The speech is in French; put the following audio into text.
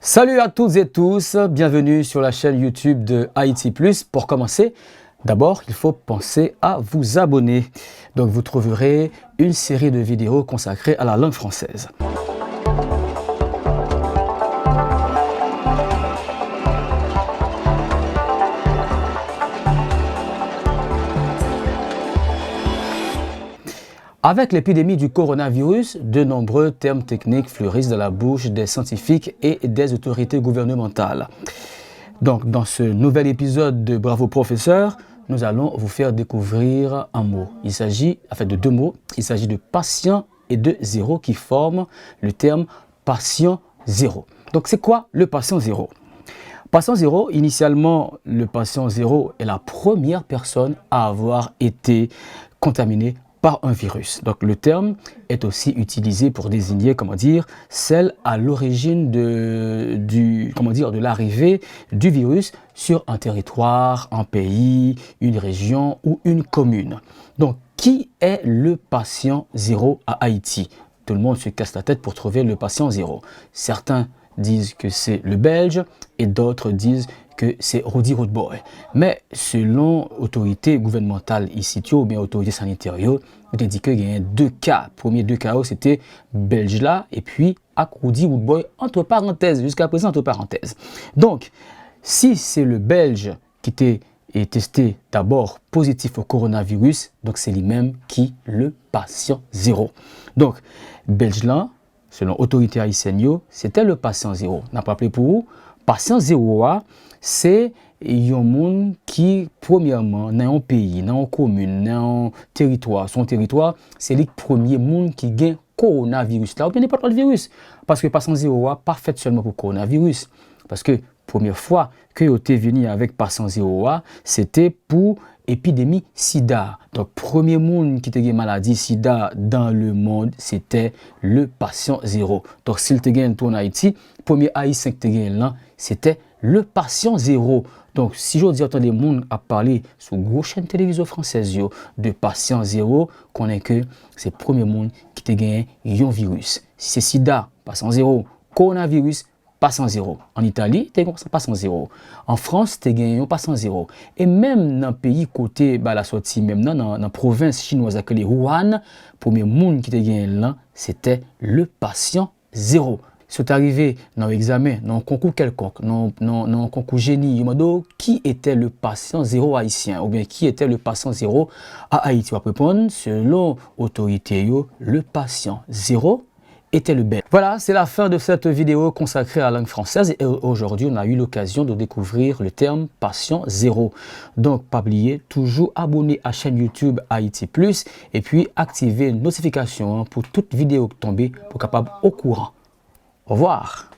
Salut à toutes et tous, bienvenue sur la chaîne YouTube de Haïti+. Pour commencer, d'abord, il faut penser à vous abonner. Donc vous trouverez une série de vidéos consacrées à la langue française. Avec l'épidémie du coronavirus, de nombreux termes techniques fleurissent dans la bouche des scientifiques et des autorités gouvernementales. Donc, dans ce nouvel épisode de Bravo Professeur, nous allons vous faire découvrir un mot. Il s'agit de deux mots. Il s'agit de patient et de zéro qui forment le terme patient zéro. Donc, c'est quoi le patient zéro? Patient zéro, initialement, le patient zéro est la première personne à avoir été contaminée par un virus. Donc le terme est aussi utilisé pour désigner, celle à l'origine de l'arrivée du virus sur un territoire, un pays, une région ou une commune. Donc qui est le patient zéro à Haïti? Tout le monde se casse la tête pour trouver le patient zéro. Certains disent que c'est le Belge et d'autres disent que c'est Rudy Roadboy. Mais selon autorité gouvernementale ici, ou bien autorité sanitaire, il indique qu'il y a deux cas. Premier deux cas, c'était Belge là et puis Rudy Roadboy entre parenthèses, jusqu'à présent entre parenthèses. Donc, si c'est le Belge qui est testé d'abord positif au coronavirus, donc c'est lui-même qui le patient zéro. Donc, Belge là, selon autorité haïtienne, c'était le patient zéro. N'a pas appelé pour vous? Patient zéro, c'est un monde qui, premièrement, dans un pays, dans une commune, dans un territoire, son territoire, c'est le premier monde qui gagne coronavirus là, ou bien n'importe quel virus. Parce que patient zéro, pas fait seulement pour coronavirus. Parce que première fois que vous êtes venu avec patient zéro, c'était pour épidémie sida. Donc, premier monde qui a eu maladie sida dans le monde, c'était le patient zéro. Donc, s'il te gagne en Haïti, premier haïtien qui te là, c'était le patient zéro. Donc, si je dis entendre des monde à parler sur une grosse chaîne télévision française de patient zéro, qu'on est que c'est le premier monde qui te gagne un virus. Si c'est sida, patient zéro, coronavirus, patient zéro. En Italie, tu as patient zéro. En France, tu as gagné patient zéro. Et même dans le pays côté la sortie, même dans la province chinoise, appelée Wuhan, le premier monde qui t'a gagné là, c'était le patient zéro. Si tu arrivé dans l'examen, dans un concours quelconque, dans un concours génie, qui était le patient zéro haïtien ou bien qui était le patient zéro à Haïti? On va répondre, selon l'autorité, le patient zéro était le Belge. Voilà, c'est la fin de cette vidéo consacrée à la langue française et aujourd'hui on a eu l'occasion de découvrir le terme patient zéro. Donc pas oublier, toujours abonner à la chaîne YouTube Haïti+ et puis activer une notification pour toute vidéo tombée pour capable au courant. Au revoir.